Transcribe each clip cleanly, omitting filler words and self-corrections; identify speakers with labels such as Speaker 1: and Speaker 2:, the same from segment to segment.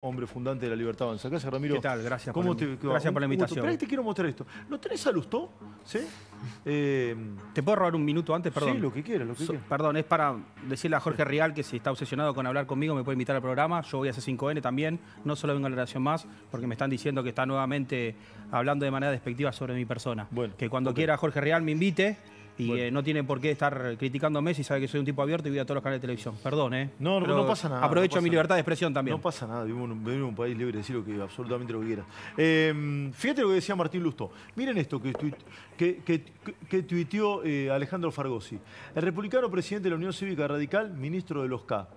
Speaker 1: Hombre fundante de La Libertad Avanza. Gracias, Ramiro.
Speaker 2: ¿Qué tal? Gracias por la invitación.
Speaker 1: Espera, te quiero mostrar esto. ¿Lo tenés a Lustó? ¿Sí?
Speaker 2: ¿Te puedo robar un minuto antes? Perdón.
Speaker 1: Sí, lo que quieras,
Speaker 2: Perdón, es para decirle a Jorge Rial que si está obsesionado con hablar conmigo me puede invitar al programa. Yo voy a C5N también. No solo vengo a la Nación Más, porque me están diciendo que está nuevamente hablando de manera despectiva sobre mi persona.
Speaker 1: Bueno,
Speaker 2: que cuando quiera Jorge Rial me invite. Y no tiene por qué estar criticándome si sabe que soy un tipo abierto y voy a todos los canales de televisión. Perdón, ¿eh?
Speaker 1: No pasa nada.
Speaker 2: Aprovecho mi libertad de expresión también.
Speaker 1: No pasa nada, vivimos en un país libre de decir absolutamente lo que quieras. Fíjate lo que decía Martín Lustó. Miren esto que tuiteó Alejandro Fargosi. El republicano presidente de la Unión Cívica Radical, ministro de los K.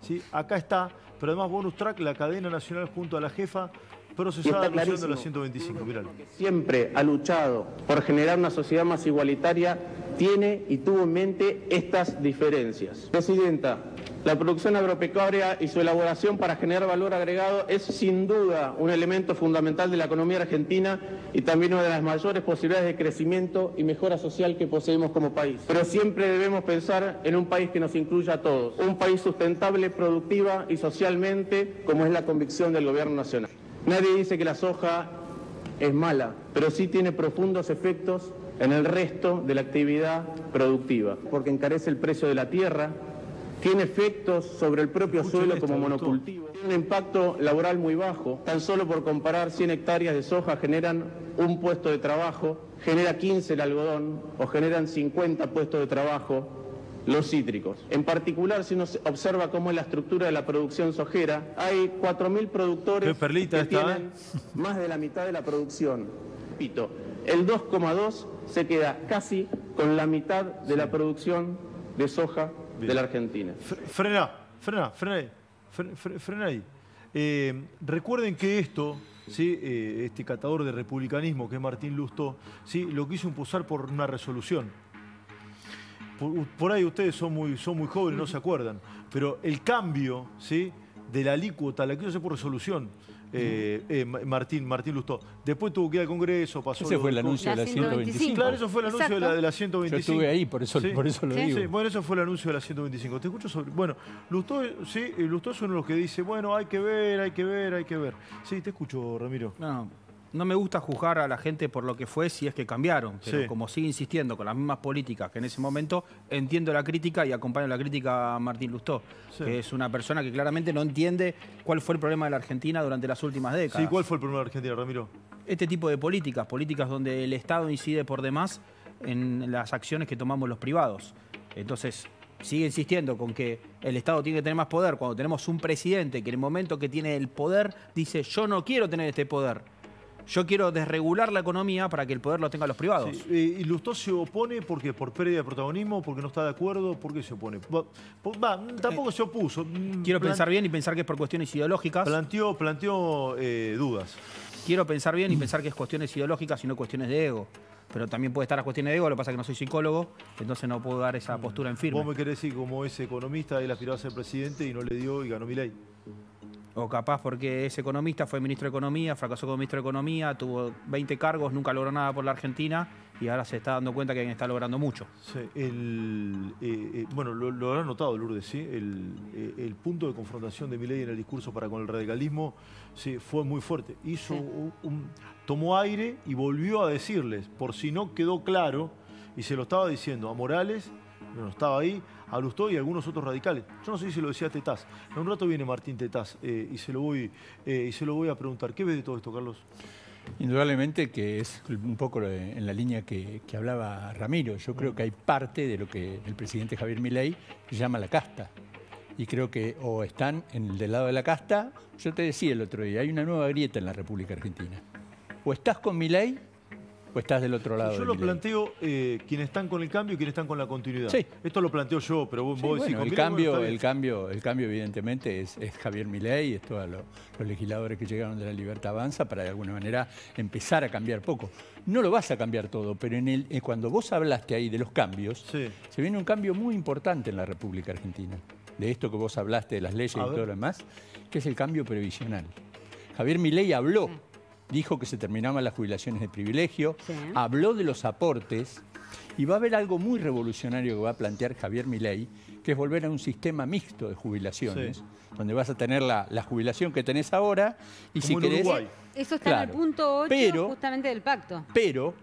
Speaker 1: ¿Sí? Acá está, pero además bonus track, la cadena nacional junto a la jefa, procesada alusión de la 125. Miralo.
Speaker 3: Siempre ha luchado por generar una sociedad más igualitaria, tiene y tuvo en mente estas diferencias. Presidenta, la producción agropecuaria y su elaboración para generar valor agregado es sin duda un elemento fundamental de la economía argentina y también una de las mayores posibilidades de crecimiento y mejora social que poseemos como país. Pero siempre debemos pensar en un país que nos incluya a todos, un país sustentable, productiva y socialmente, como es la convicción del Gobierno Nacional. Nadie dice que la soja es mala, pero sí tiene profundos efectos en el resto de la actividad productiva, porque encarece el precio de la tierra, tiene efectos sobre el propio suelo como monocultivo, tiene un impacto laboral muy bajo. Tan solo por comparar, 100 hectáreas de soja generan un puesto de trabajo, genera 15 el algodón o generan 50 puestos de trabajo los cítricos. En particular, si uno observa cómo es la estructura de la producción sojera, hay 4.000 productores que tienen más de la mitad de la producción. Repito, el 2,2 se queda casi con la mitad de la producción de soja de la Argentina.
Speaker 1: Frena ahí. Recuerden que esto, ¿sí? Este catador de republicanismo que es Martín Lustó, ¿sí? Lo quiso impulsar por una resolución. Por ahí ustedes son muy jóvenes, no se acuerdan, pero el cambio, ¿sí? De la alícuota la quiso hacer por resolución. Martín Lustó. Después tuvo que ir al Congreso, pasó...
Speaker 4: Ese fue el anuncio de la 125.
Speaker 1: Claro, eso fue el anuncio de la 125.
Speaker 4: Yo estuve ahí, por eso lo digo.
Speaker 1: Sí, bueno, eso fue el anuncio de la 125. Te escucho sobre... Bueno, Lustó es uno de los que dice, bueno, hay que ver. Sí, te escucho, Ramiro.
Speaker 2: No me gusta juzgar a la gente por lo que fue si es que cambiaron, pero como sigue insistiendo con las mismas políticas que en ese momento, entiendo la crítica y acompaño la crítica a Martín Lustó, que es una persona que claramente no entiende cuál fue el problema de la Argentina durante las últimas décadas.
Speaker 1: Sí, ¿cuál fue el problema de la Argentina, Ramiro?
Speaker 2: Este tipo de políticas donde el Estado incide por demás en las acciones que tomamos los privados. Entonces, sigue insistiendo con que el Estado tiene que tener más poder cuando tenemos un presidente que en el momento que tiene el poder dice yo no quiero tener este poder. Yo quiero desregular la economía para que el poder lo tengan los privados.
Speaker 1: Sí. ¿Y Lustó se opone por qué? ¿Por pérdida de protagonismo? ¿Porque no está de acuerdo? ¿Por qué se opone? Tampoco se opuso.
Speaker 2: Quiero pensar bien y pensar que es por cuestiones ideológicas.
Speaker 1: Planteó dudas.
Speaker 2: Quiero pensar bien y pensar que es cuestiones ideológicas y no cuestiones de ego. Pero también puede estar las cuestiones de ego, lo que pasa es que no soy psicólogo, entonces no puedo dar esa postura en firme.
Speaker 1: Vos me querés decir, como ese economista, él aspiraba a ser presidente y no le dio y ganó Milei.
Speaker 2: O capaz porque ese economista fue ministro de Economía, fracasó como ministro de Economía, tuvo 20 cargos, nunca logró nada por la Argentina y ahora se está dando cuenta que está logrando mucho. Sí,
Speaker 1: bueno, lo habrán notado, Lourdes, ¿sí? El punto de confrontación de Milei en el discurso para con el radicalismo, sí, fue muy fuerte. Tomó aire y volvió a decirles, por si no quedó claro, y se lo estaba diciendo a Morales, no estaba ahí, a Lustó y a algunos otros radicales. Yo no sé si lo decía Tetaz. En un rato viene Martín Tetaz y se lo voy a preguntar. ¿Qué ves de todo esto, Carlos?
Speaker 4: Indudablemente que es un poco en la línea que hablaba Ramiro. Yo creo que hay parte de lo que el presidente Javier Milei llama la casta. Y creo que o están del lado de la casta, yo te decía el otro día, hay una nueva grieta en la República Argentina. O estás con Milei o estás del otro lado.
Speaker 1: Yo lo planteo quienes están con el cambio y quienes están con la continuidad.
Speaker 4: Sí.
Speaker 1: Esto lo planteo yo, pero vos decís...
Speaker 4: Bueno, el cambio evidentemente es Javier Milei, es todos los legisladores que llegaron de La Libertad Avanza para de alguna manera empezar a cambiar poco. No lo vas a cambiar todo, pero cuando vos hablaste ahí de los cambios, se viene un cambio muy importante en la República Argentina. De esto que vos hablaste, de las leyes y todo lo demás, que es el cambio previsional. Javier Milei habló, dijo que se terminaban las jubilaciones de privilegio, habló de los aportes Y va a haber algo muy revolucionario que va a plantear Javier Milei, que es volver a un sistema mixto de jubilaciones, donde vas a tener la jubilación que tenés ahora y
Speaker 1: Como
Speaker 4: si
Speaker 1: en
Speaker 4: querés...
Speaker 1: Uruguay.
Speaker 5: Eso está en el punto 8 justamente del pacto.
Speaker 4: Pero,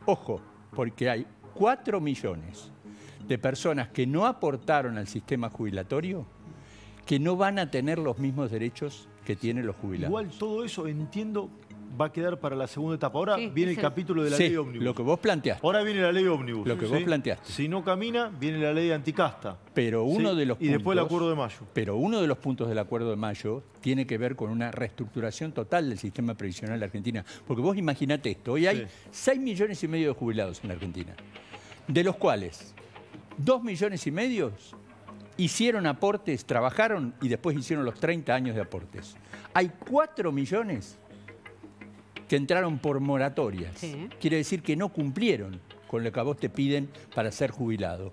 Speaker 4: ojo, porque hay 4 millones de personas que no aportaron al sistema jubilatorio que no van a tener los mismos derechos que tienen los jubilados.
Speaker 1: Igual todo eso, entiendo, va a quedar para la segunda etapa. Ahora
Speaker 5: Sí,
Speaker 1: viene el capítulo de la ley ómnibus.
Speaker 4: Lo que vos planteaste.
Speaker 1: Ahora viene la ley ómnibus.
Speaker 4: Lo que vos planteaste.
Speaker 1: Si no camina, viene la ley anticasta.
Speaker 4: Pero uno de los
Speaker 1: y después el acuerdo de mayo.
Speaker 4: Pero uno de los puntos del acuerdo de mayo tiene que ver con una reestructuración total del sistema previsional de Argentina. Porque vos imaginate esto, hoy hay 6,5 millones de jubilados en la Argentina, de los cuales 2,5 millones hicieron aportes, trabajaron y después hicieron los 30 años de aportes. Hay 4 millones que entraron por moratorias.
Speaker 5: Sí.
Speaker 4: Quiere decir que no cumplieron con lo que a vos te piden para ser jubilado.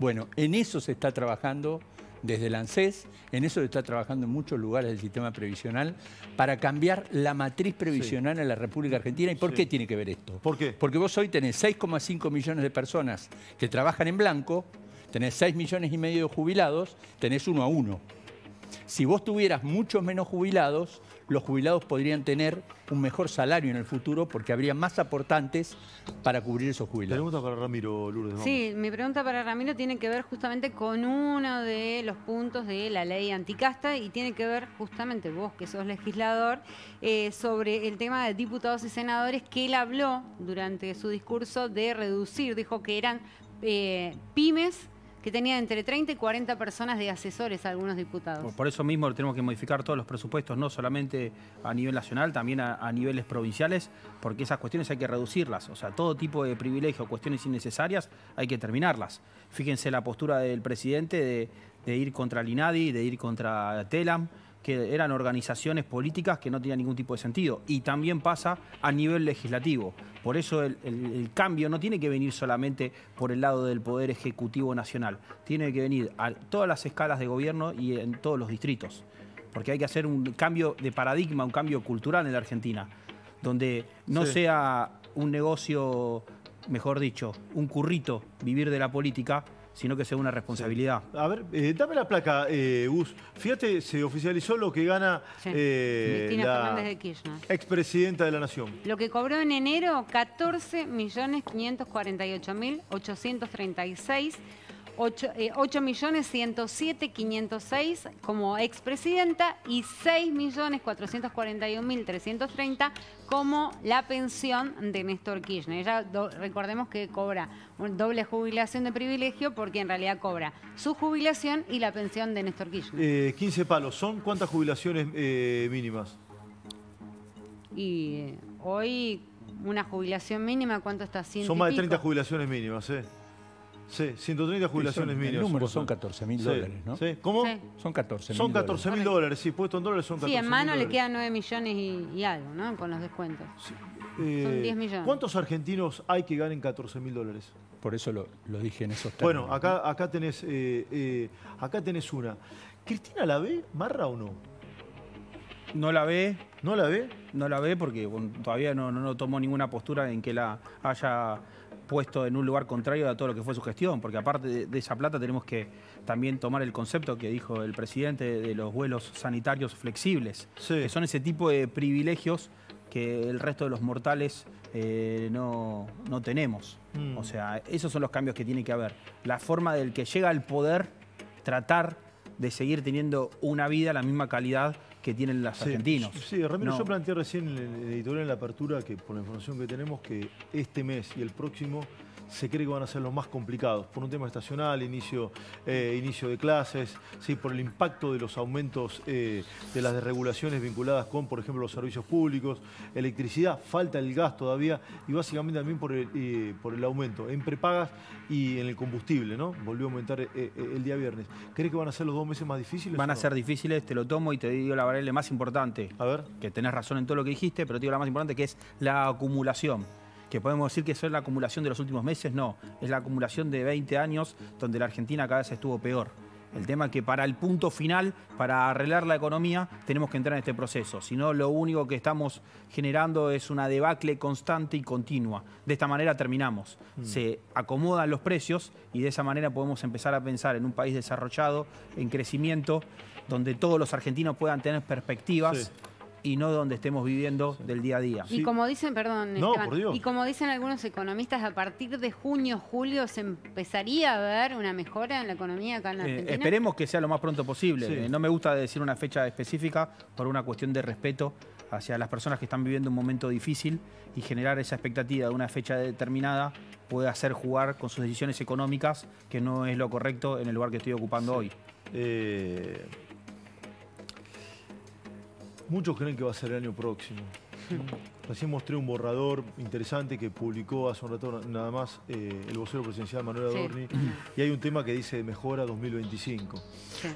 Speaker 4: Bueno, en eso se está trabajando desde el ANSES, en eso se está trabajando en muchos lugares del sistema previsional para cambiar la matriz previsional en la República Argentina. ¿Y por qué tiene que ver esto?
Speaker 1: ¿Por qué?
Speaker 4: Porque vos hoy tenés 6,5 millones de personas que trabajan en blanco, tenés 6,5 millones de jubilados, tenés 1 a 1. Si vos tuvieras muchos menos jubilados, los jubilados podrían tener un mejor salario en el futuro porque habría más aportantes para cubrir esos jubilados.
Speaker 1: Pregunta para Ramiro, Lourdes. Vamos.
Speaker 5: Sí, mi pregunta para Ramiro tiene que ver justamente con uno de los puntos de la ley anticasta y tiene que ver justamente, vos que sos legislador, sobre el tema de diputados y senadores que él habló durante su discurso de reducir, dijo que eran pymes que tenían entre 30 y 40 personas de asesores a algunos diputados.
Speaker 2: Por eso mismo tenemos que modificar todos los presupuestos, no solamente a nivel nacional, también a niveles provinciales, porque esas cuestiones hay que reducirlas. O sea, todo tipo de privilegio, cuestiones innecesarias, hay que terminarlas. Fíjense la postura del presidente de ir contra el INADI, de ir contra TELAM, que eran organizaciones políticas que no tenían ningún tipo de sentido. Y también pasa a nivel legislativo. Por eso el cambio no tiene que venir solamente por el lado del Poder Ejecutivo Nacional. Tiene que venir a todas las escalas de gobierno y en todos los distritos. Porque hay que hacer un cambio de paradigma, un cambio cultural en la Argentina, donde no sea un negocio, mejor dicho, un currito vivir de la política, sino que sea una responsabilidad.
Speaker 1: A ver, dame la placa, Gus. Fíjate, se oficializó lo que gana
Speaker 5: Cristina
Speaker 1: la
Speaker 5: Fernández de Kirchner.
Speaker 1: expresidenta de la Nación.
Speaker 5: Lo que cobró en enero, 14.548.836, 8.107.506 como expresidenta y 6.441.330 como la pensión de Néstor Kirchner. Ella, recordemos que cobra doble jubilación de privilegio porque en realidad cobra su jubilación y la pensión de Néstor Kirchner.
Speaker 1: 15 palos. ¿Son cuántas jubilaciones mínimas?
Speaker 5: Y hoy una jubilación mínima, ¿cuánto está?
Speaker 1: Son más de 30 jubilaciones mínimas, Sí, 130 jubilaciones mínimas.
Speaker 4: El número son 14.000 dólares, ¿no?
Speaker 1: ¿Sí? ¿Cómo?
Speaker 5: Sí.
Speaker 4: Son 14.000
Speaker 1: Son 14.000 dólares, sí, puesto en dólares son 14.000
Speaker 5: Sí, en mano
Speaker 1: dólares.
Speaker 5: le quedan 9 millones y algo, ¿no? Con los descuentos. Son 10 millones.
Speaker 1: ¿Cuántos argentinos hay que ganen 14.000 dólares?
Speaker 4: Por eso lo dije en esos términos.
Speaker 1: Bueno, acá tenés una. ¿Cristina la ve, Marra, o no?
Speaker 2: No la ve.
Speaker 1: ¿No la ve?
Speaker 2: No la ve porque todavía no tomó ninguna postura en que la haya puesto en un lugar contrario a todo lo que fue su gestión, porque aparte de esa plata tenemos que también tomar el concepto que dijo el presidente de los vuelos sanitarios flexibles, que son ese tipo de privilegios que el resto de los mortales no tenemos. O sea, esos son los cambios que tiene que haber. La forma del que llega al poder, tratar de seguir teniendo una vida a la misma calidad que tienen los argentinos.
Speaker 1: Sí, Ramiro, yo planteé recién en el editorial en la apertura que por la información que tenemos que este mes y el próximo se cree que van a ser los más complicados por un tema estacional, inicio de clases, sí, por el impacto de los aumentos de las desregulaciones vinculadas con, por ejemplo, los servicios públicos, electricidad, falta el gas todavía y básicamente también por el aumento en prepagas y en el combustible, ¿no? Volvió a aumentar el día viernes. ¿Crees que van a ser los 2 meses más difíciles?
Speaker 2: Van a ser difíciles, te lo tomo y te digo la variable más importante.
Speaker 1: A ver.
Speaker 2: Que tenés razón en todo lo que dijiste, pero te digo la más importante, que es la acumulación. Que podemos decir que eso es la acumulación de los últimos meses, no. Es la acumulación de 20 años donde la Argentina cada vez estuvo peor. El tema es que para el punto final, para arreglar la economía, tenemos que entrar en este proceso. Si no, lo único que estamos generando es una debacle constante y continua. De esta manera terminamos. Se acomodan los precios y de esa manera podemos empezar a pensar en un país desarrollado, en crecimiento, donde todos los argentinos puedan tener perspectivas.
Speaker 1: Sí.
Speaker 2: Y no donde estemos viviendo del día a día.
Speaker 5: Y como dicen, perdón,
Speaker 1: No,
Speaker 5: Esteban,
Speaker 1: por Dios.
Speaker 5: y como dicen algunos economistas, a partir de junio, julio, se empezaría a ver una mejora en la economía acá en Argentina.
Speaker 2: Esperemos que sea lo más pronto posible.
Speaker 1: Sí.
Speaker 2: No me gusta decir una fecha específica por una cuestión de respeto hacia las personas que están viviendo un momento difícil, y generar esa expectativa de una fecha determinada puede hacer jugar con sus decisiones económicas, que no es lo correcto en el lugar que estoy ocupando hoy.
Speaker 1: Muchos creen que va a ser el año próximo. Recién mostré un borrador interesante que publicó hace un rato nada más el vocero presidencial Manuel Adorni, y hay un tema que dice mejora 2025.
Speaker 5: Sí.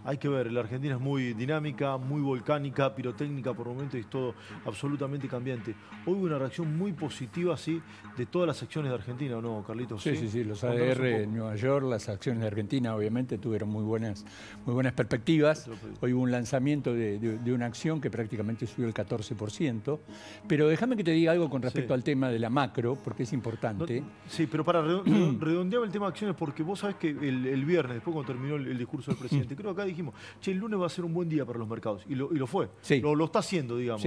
Speaker 1: Hay que ver, la Argentina es muy dinámica, muy volcánica, pirotécnica por momentos, y es todo absolutamente cambiante. Hoy hubo una reacción muy positiva, sí, de todas las acciones de Argentina, ¿o no, Carlitos?
Speaker 4: Sí, los
Speaker 1: Contanos
Speaker 4: ADR
Speaker 1: un poco.
Speaker 4: en Nueva York, las acciones de Argentina obviamente tuvieron muy buenas perspectivas. Hoy hubo un lanzamiento de una acción que prácticamente subió el 14%, pero déjame que te diga algo con respecto al tema de la macro, porque es importante.
Speaker 1: Sí, pero para redondear el tema de acciones, porque vos sabés que el viernes, después cuando terminó el discurso del presidente, creo que acá dijimos, che, el lunes va a ser un buen día para los mercados, y lo fue.
Speaker 4: Sí.
Speaker 1: Lo está haciendo, digamos.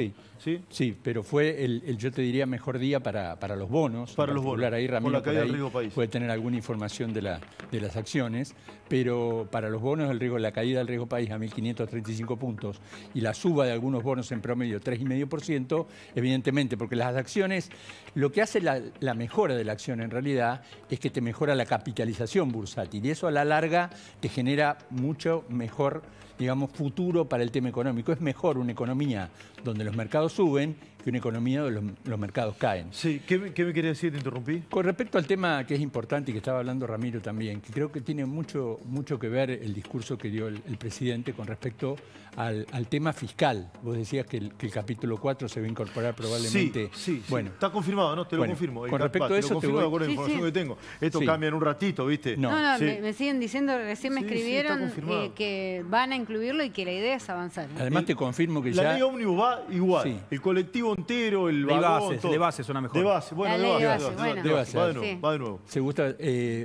Speaker 4: Sí, pero fue yo te diría, mejor día para los bonos.
Speaker 1: Para los bonos.
Speaker 4: Ahí Ramiro
Speaker 1: Con la caída
Speaker 4: por ahí
Speaker 1: del riesgo país.
Speaker 4: puede tener alguna información de las acciones, pero para los bonos la caída del riesgo país a 1.535 puntos y la suba de algunos bonos en promedio 3,5%, evidentemente, porque las acciones, lo que hace la mejora de la acción en realidad es que te mejora la capitalización bursátil, y eso a la larga te genera mucho mejor, digamos, futuro para el tema económico. Es mejor una economía donde los mercados suben que una economía donde los mercados caen.
Speaker 1: Sí, ¿qué me querías decir? Te interrumpí.
Speaker 4: Con respecto al tema que es importante y que estaba hablando Ramiro también, que creo que tiene mucho que ver el discurso que dio el presidente con respecto al tema fiscal. Vos decías que el capítulo 4 se va a incorporar probablemente.
Speaker 1: Sí.
Speaker 4: Bueno,
Speaker 1: Está confirmado, ¿no? Te lo confirmo.
Speaker 4: Con respecto a eso,
Speaker 1: te lo confirmo
Speaker 4: te voy...
Speaker 1: de acuerdo a la información que tengo. Esto cambia en un ratito, ¿viste?
Speaker 4: No.
Speaker 5: No,
Speaker 1: Sí.
Speaker 5: me siguen diciendo, recién me
Speaker 1: Sí,
Speaker 5: escribieron
Speaker 1: está confirmado.
Speaker 5: que van a incluirlo y que la idea es avanzar.
Speaker 4: Además te confirmo que
Speaker 1: La
Speaker 4: ya...
Speaker 1: ley ómnibus va igual.
Speaker 4: Sí.
Speaker 1: El colectivo entero, el
Speaker 2: De
Speaker 1: vagón,
Speaker 2: base,
Speaker 1: todo.
Speaker 2: de base suena mejor.
Speaker 1: De base, bueno,
Speaker 5: La
Speaker 1: de
Speaker 5: ley
Speaker 1: base.
Speaker 5: de base, bueno.
Speaker 4: De base.
Speaker 1: Va de nuevo,
Speaker 5: Sí.
Speaker 1: va de nuevo.
Speaker 4: Se gusta,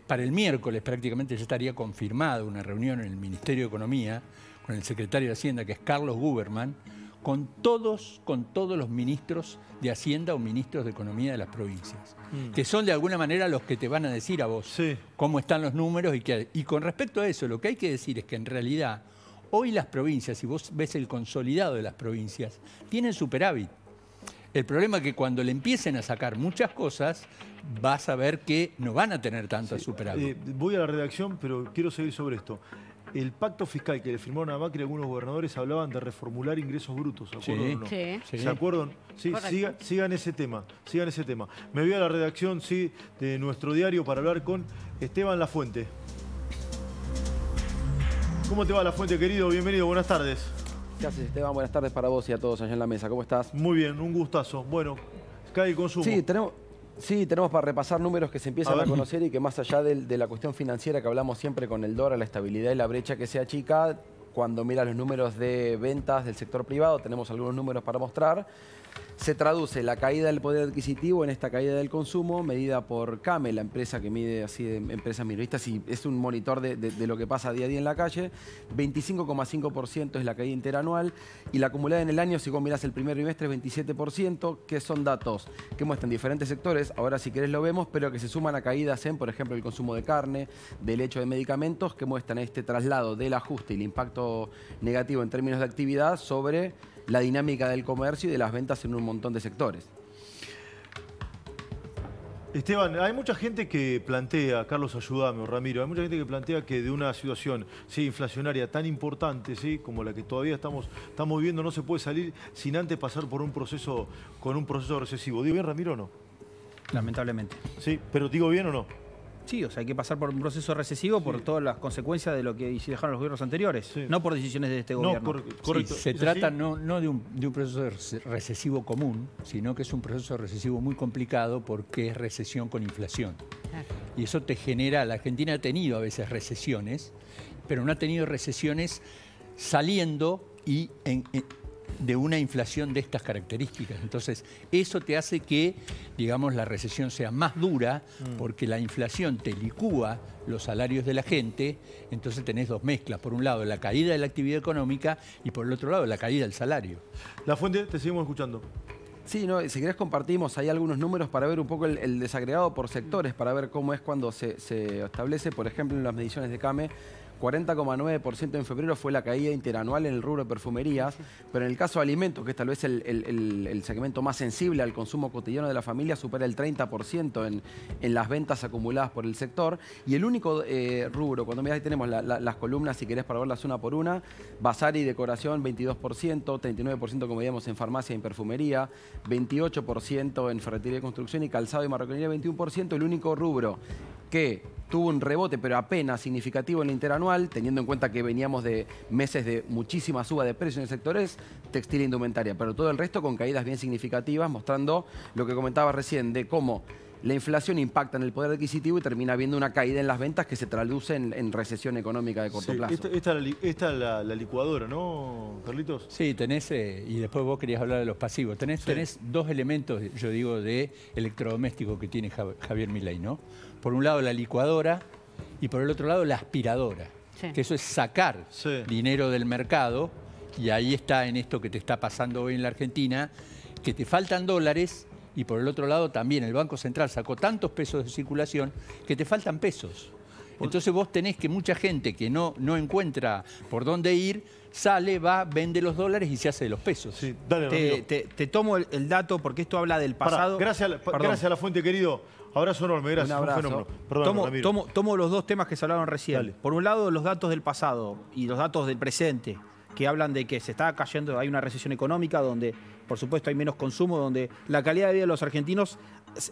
Speaker 4: para el miércoles prácticamente ya estaría confirmada una reunión en el Ministerio de Economía con el secretario de Hacienda, que es Carlos Guberman, con todos los ministros de Hacienda o ministros de Economía de las provincias, que son de alguna manera los que te van a decir a vos cómo están los números. Y con respecto a eso, lo que hay que decir es que en realidad hoy las provincias, si vos ves el consolidado de las provincias, tienen superávit. El problema es que cuando le empiecen a sacar muchas cosas, vas a ver que no van a tener tanto superávit.
Speaker 1: Voy a la redacción, pero quiero seguir sobre esto. El pacto fiscal que le firmaron a Macri, algunos gobernadores hablaban de reformular ingresos brutos, ¿se acuerdan o no?
Speaker 5: Sí.
Speaker 1: ¿Se acuerdan? Sí, sigan ese tema, Me voy a la redacción, de nuestro diario para hablar con Esteban Lafuente. ¿Cómo te va, Lafuente, querido? Bienvenido, buenas tardes.
Speaker 6: ¿Qué haces, Esteban? Buenas tardes para vos y a todos allá en la mesa. ¿Cómo estás?
Speaker 1: Muy bien, un gustazo. Bueno, cae el consumo.
Speaker 6: Sí, tenemos para repasar números que se empiezan a conocer y que más allá de la cuestión financiera que hablamos siempre con el dólar, la estabilidad y la brecha que se achica, cuando miras los números de ventas del sector privado, tenemos algunos números para mostrar. Se traduce la caída del poder adquisitivo en esta caída del consumo, medida por CAME, la empresa que mide así de empresas minoristas, y es un monitor de lo que pasa día a día en la calle. 25,5% es la caída interanual, y la acumulada en el año, si vos mirás el primer trimestre, es 27%, que son datos que muestran diferentes sectores, ahora si querés lo vemos, pero que se suman a caídas en, por ejemplo, el consumo de carne, del hecho de medicamentos, que muestran este traslado del ajuste y el impacto negativo en términos de actividad sobre la dinámica del comercio y de las ventas en un montón de sectores.
Speaker 1: Esteban, hay mucha gente que plantea, Carlos, ayúdame, o Ramiro, hay mucha gente que plantea que de una situación inflacionaria tan importante, como la que todavía estamos viviendo, no se puede salir sin antes pasar por un proceso recesivo. ¿Digo bien, Ramiro, o no?
Speaker 2: Lamentablemente.
Speaker 1: Sí, pero ¿digo bien o no?
Speaker 2: Sí, o sea, hay que pasar por un proceso recesivo por todas las consecuencias de lo que dejaron los gobiernos anteriores, no por decisiones de este gobierno.
Speaker 1: Correcto.
Speaker 4: Sí, se trata no de un proceso recesivo común, sino que es un proceso recesivo muy complicado porque es recesión con inflación. Y eso te genera, la Argentina ha tenido a veces recesiones, pero no ha tenido recesiones saliendo de una inflación de estas características. Entonces, eso te hace que, digamos, la recesión sea más dura, porque la inflación te licúa los salarios de la gente, entonces tenés dos mezclas. Por un lado, la caída de la actividad económica y por el otro lado, la caída del salario.
Speaker 1: La Fuente, te seguimos escuchando.
Speaker 6: Sí, no, si querés compartimos ahí algunos números para ver un poco el desagregado por sectores, para ver cómo es cuando se establece, por ejemplo, en las mediciones de CAME, 40,9% en febrero fue la caída interanual en el rubro de perfumerías, pero en el caso de alimentos, que es tal vez el segmento más sensible al consumo cotidiano de la familia, supera el 30% en las ventas acumuladas por el sector. Y el único rubro, cuando mirás ahí tenemos las columnas, si querés para verlas una por una, bazar y decoración 22%, 39% como veíamos en farmacia y en perfumería, 28% en ferretería y construcción y calzado y marroquinería 21%, el único rubro que tuvo un rebote, pero apenas significativo en el interanual, teniendo en cuenta que veníamos de meses de muchísima suba de precios en el sector, es textil e indumentaria. Pero todo el resto con caídas bien significativas, mostrando lo que comentaba recién, de cómo la inflación impacta en el poder adquisitivo y termina habiendo una caída en las ventas que se traduce en recesión económica de corto plazo.
Speaker 1: Esta es la licuadora, ¿no, Carlitos?
Speaker 4: Sí, tenés, y después vos querías hablar de los pasivos. Tenés dos elementos, yo digo, de electrodoméstico que tiene Javier Milei, ¿no? Por un lado la licuadora y por el otro lado la aspiradora. Sí. Que eso es sacar dinero del mercado, y ahí está en esto que te está pasando hoy en la Argentina, que te faltan dólares. Y por el otro lado también el Banco Central sacó tantos pesos de circulación que te faltan pesos. Entonces vos tenés que mucha gente que no encuentra por dónde ir, sale, va, vende los dólares y se hace de los pesos.
Speaker 1: Sí, dale,
Speaker 2: te tomo el dato porque esto habla del pasado.
Speaker 1: Gracias a la Fuente, querido. Abrazo enorme, gracias.
Speaker 6: Un abrazo.
Speaker 1: Un fenómeno. Perdón,
Speaker 2: tomo los dos temas que se hablaron recién.
Speaker 1: Dale.
Speaker 2: Por un lado, los datos del pasado y los datos del presente, que hablan de que se está cayendo, hay una recesión económica donde, por supuesto, hay menos consumo, donde la calidad de vida de los argentinos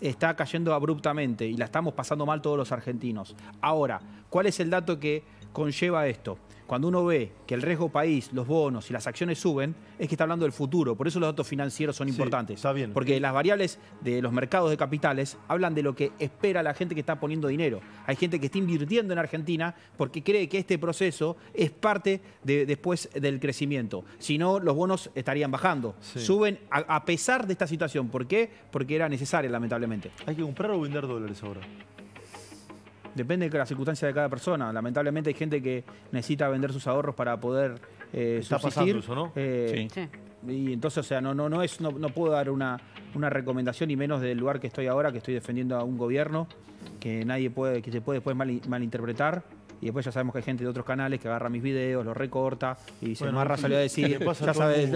Speaker 2: está cayendo abruptamente y la estamos pasando mal todos los argentinos. Ahora, ¿cuál es el dato que conlleva esto? Cuando uno ve que el riesgo país, los bonos y las acciones suben, es que está hablando del futuro. Por eso los datos financieros son importantes.
Speaker 1: Está bien.
Speaker 2: Porque las variables de los mercados de capitales hablan de lo que espera la gente que está poniendo dinero. Hay gente que está invirtiendo en Argentina porque cree que este proceso es parte después del crecimiento. Si no, los bonos estarían bajando.
Speaker 1: Sí.
Speaker 2: Suben a pesar de esta situación. ¿Por qué? Porque era necesaria, lamentablemente.
Speaker 1: ¿Hay que comprar o vender dólares ahora?
Speaker 2: Depende de la circunstancia de cada persona. Lamentablemente hay gente que necesita vender sus ahorros para poder
Speaker 1: Está
Speaker 2: subsistir.
Speaker 1: pasando eso, ¿no?
Speaker 2: Sí. Y entonces, o sea, no puedo dar una recomendación, y menos del lugar que estoy ahora, que estoy defendiendo a un gobierno que se puede después malinterpretar. Y después ya sabemos que hay gente de otros canales que agarra mis videos, los recorta y dice,
Speaker 1: Bueno,
Speaker 2: Marra salió a decir, ya sabes.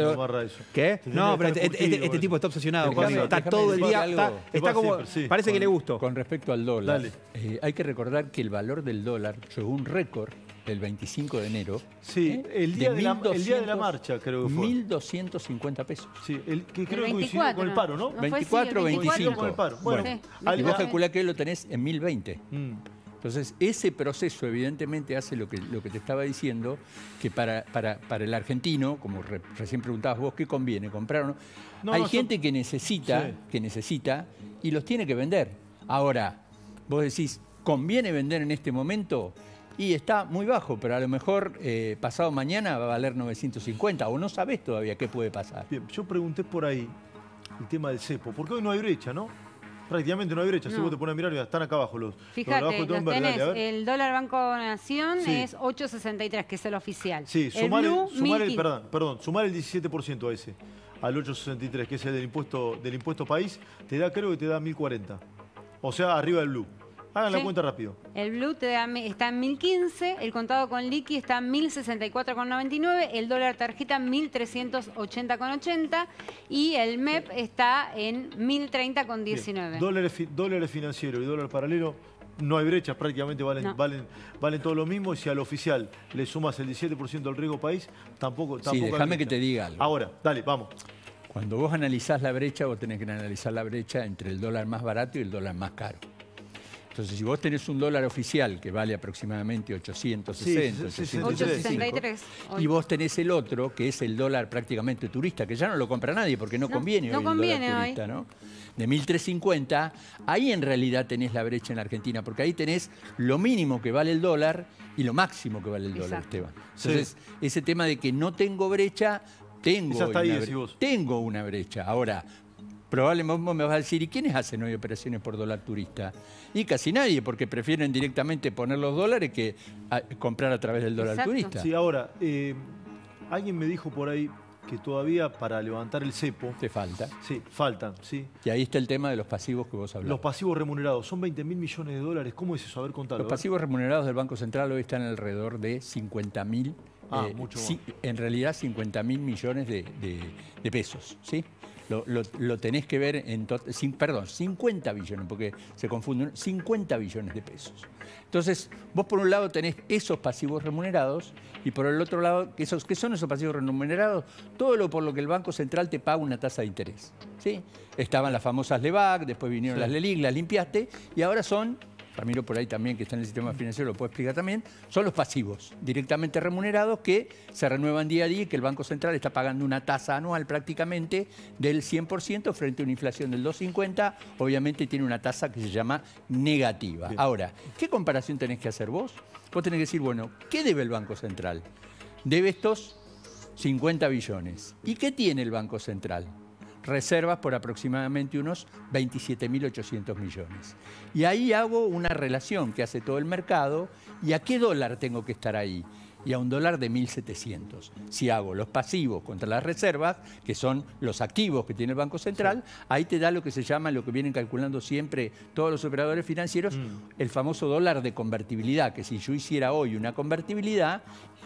Speaker 2: ¿Qué? No, pero este tipo está obsesionado conmigo. Está todo el día, está como, parece que le gustó.
Speaker 4: Con respecto al dólar, hay que recordar que el valor del dólar llegó a un récord el 25 de enero.
Speaker 1: Sí, el día de la marcha creo que fue.
Speaker 4: 1.250 pesos.
Speaker 1: Sí, que creo que
Speaker 5: 24,
Speaker 1: coincidió con el paro, ¿no?
Speaker 4: 24 o 25.
Speaker 1: Con el paro.
Speaker 4: Bueno,
Speaker 5: Sí.
Speaker 4: y vos calculás que lo tenés en 1020.
Speaker 1: Entonces,
Speaker 4: ese proceso evidentemente hace lo que te estaba diciendo, que para el argentino, como recién preguntabas vos, ¿qué conviene? ¿Comprar o no? Hay gente que necesita y los tiene que vender. Ahora, vos decís, ¿conviene vender en este momento? Y está muy bajo, pero a lo mejor pasado mañana va a valer 950 o no sabés todavía qué puede pasar.
Speaker 1: Bien, yo pregunté por ahí el tema del cepo, porque hoy no hay brecha, ¿no? Prácticamente no hay brecha. Si vos te pones a mirar, están acá abajo los.
Speaker 5: Fíjate,
Speaker 1: los abajo
Speaker 5: los tenés, el dólar Banco Nación es 8.63, que es el oficial.
Speaker 1: Sí,
Speaker 5: sumar el
Speaker 1: 17% a ese, al 8.63, que es el del impuesto país, te da, creo que te da 1.040. O sea, arriba del blue. Hagan la cuenta rápido.
Speaker 5: El blue está en 1.015, el contado con liqui está en 1.064,99, el dólar tarjeta 1.380,80 y el MEP está en 1.030,19.
Speaker 1: Dólares financieros y dólar paralelo, no hay brechas, prácticamente valen todo lo mismo. Y si al oficial le sumas el 17% del riesgo país, tampoco
Speaker 4: sí, déjame que te diga algo.
Speaker 1: Ahora, dale, vamos.
Speaker 4: Cuando vos analizás la brecha, vos tenés que analizar la brecha entre el dólar más barato y el dólar más caro. Entonces, si vos tenés un dólar oficial que vale aproximadamente 860,
Speaker 5: 863.
Speaker 4: y vos tenés el otro, que es el dólar prácticamente turista, que ya no lo compra nadie porque no conviene
Speaker 5: no
Speaker 4: hoy
Speaker 5: conviene
Speaker 4: el dólar turista, ¿no? De 1.350, ahí en realidad tenés la brecha en la Argentina, porque ahí tenés lo mínimo que vale el dólar y lo máximo que vale el dólar, Esteban. Entonces, ese tema de que no tengo brecha, tengo una brecha. Ahora, probablemente vos me vas a decir, ¿y quiénes hacen hoy operaciones por dólar turista? Y casi nadie, porque prefieren directamente poner los dólares que comprar a través del dólar turista.
Speaker 1: Sí, ahora, alguien me dijo por ahí que todavía para levantar el cepo...
Speaker 4: Te falta.
Speaker 1: Sí, faltan, sí.
Speaker 4: Y ahí está el tema de los pasivos que vos hablabas.
Speaker 1: Los pasivos remunerados, son 20.000 millones de dólares. ¿Cómo es eso? A ver, contalo.
Speaker 4: Los pasivos remunerados del Banco Central hoy están alrededor de 50.000,
Speaker 1: mucho más.
Speaker 4: en realidad 50.000 millones de pesos, ¿sí? Lo tenés que ver en... Perdón, 50 billones, porque se confunden, 50 billones de pesos. Entonces, vos por un lado tenés esos pasivos remunerados y por el otro lado, ¿qué son esos pasivos remunerados? Todo lo por lo que el Banco Central te paga una tasa de interés, ¿sí? Estaban las famosas LEBAC, después vinieron las LELIC, las limpiaste y ahora son... Ramiro por ahí también, que está en el sistema financiero, lo puede explicar también, son los pasivos directamente remunerados que se renuevan día a día y que el Banco Central está pagando una tasa anual prácticamente del 100% frente a una inflación del 2,50, obviamente tiene una tasa que se llama negativa. Bien. Ahora, ¿qué comparación tenés que hacer vos? Vos tenés que decir, bueno, ¿qué debe el Banco Central? Debe estos 50 billones. ¿Y qué tiene el Banco Central? Reservas por aproximadamente unos 27.800 millones. Y ahí hago una relación que hace todo el mercado y a qué dólar tengo que estar ahí. Y a un dólar de 1.700. Si hago los pasivos contra las reservas, que son los activos que tiene el Banco Central, ahí te da lo que se llama, lo que vienen calculando siempre todos los operadores financieros, el famoso dólar de convertibilidad, que si yo hiciera hoy una convertibilidad,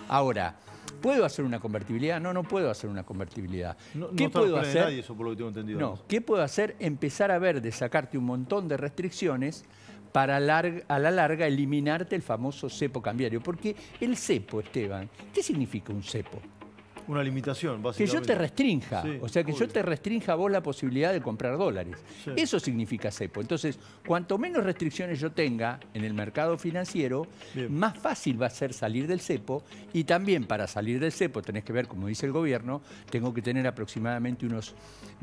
Speaker 4: ahora... ¿Puedo hacer una convertibilidad? No, no puedo hacer una convertibilidad.
Speaker 1: ¿Qué puedo hacer? Nadie, eso por lo que tengo entendido.
Speaker 4: No, ¿qué puedo hacer? Empezar a ver de sacarte un montón de restricciones para a la larga eliminarte el famoso cepo cambiario. Porque el cepo, Esteban, ¿qué significa un cepo?
Speaker 1: Una limitación, básicamente.
Speaker 4: Que yo te restrinja, o sea, que yo te restrinja a vos la posibilidad de comprar dólares. Sí. Eso significa cepo. Entonces, cuanto menos restricciones yo tenga en el mercado financiero, más fácil va a ser salir del cepo. Y también para salir del cepo, tenés que ver, como dice el gobierno, tengo que tener aproximadamente unos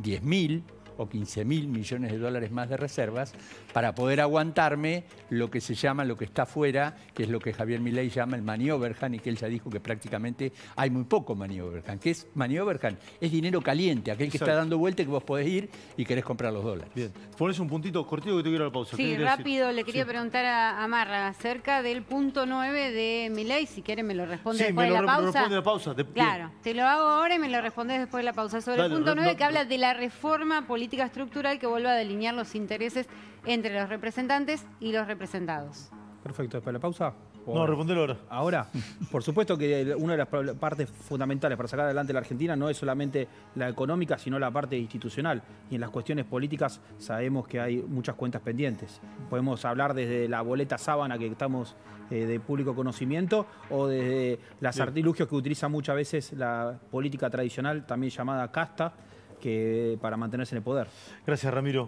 Speaker 4: 10.000 o 15.000 millones de dólares más de reservas para poder aguantarme lo que se llama, lo que está afuera, que es lo que Javier Milei llama el money overhang, y que él ya dijo que prácticamente hay muy poco money overhang. ¿Qué es money overhang? Es dinero caliente, aquel que está dando vuelta y que vos podés ir y querés comprar los dólares.
Speaker 1: Bien, pones un puntito cortito que te quiero a la pausa.
Speaker 5: Sí, rápido, le quería preguntar a Marra acerca del punto 9 de Milei, si quiere me lo responde después de la pausa.
Speaker 1: Responde la pausa.
Speaker 5: Claro, te lo hago ahora y me lo respondes después de la pausa. Sobre el punto 9 que habla de la reforma política estructural que vuelva a delinear los intereses entre los representantes y los representados.
Speaker 2: Perfecto, después de la pausa.
Speaker 1: No, respondelo ahora.
Speaker 2: Ahora, por supuesto que una de las partes fundamentales para sacar adelante la Argentina no es solamente la económica, sino la parte institucional. Y en las cuestiones políticas sabemos que hay muchas cuentas pendientes. Podemos hablar desde la boleta sábana que estamos de público conocimiento o desde los artilugios que utiliza muchas veces la política tradicional, también llamada casta, que para mantenerse en el poder.
Speaker 1: Gracias, Ramiro.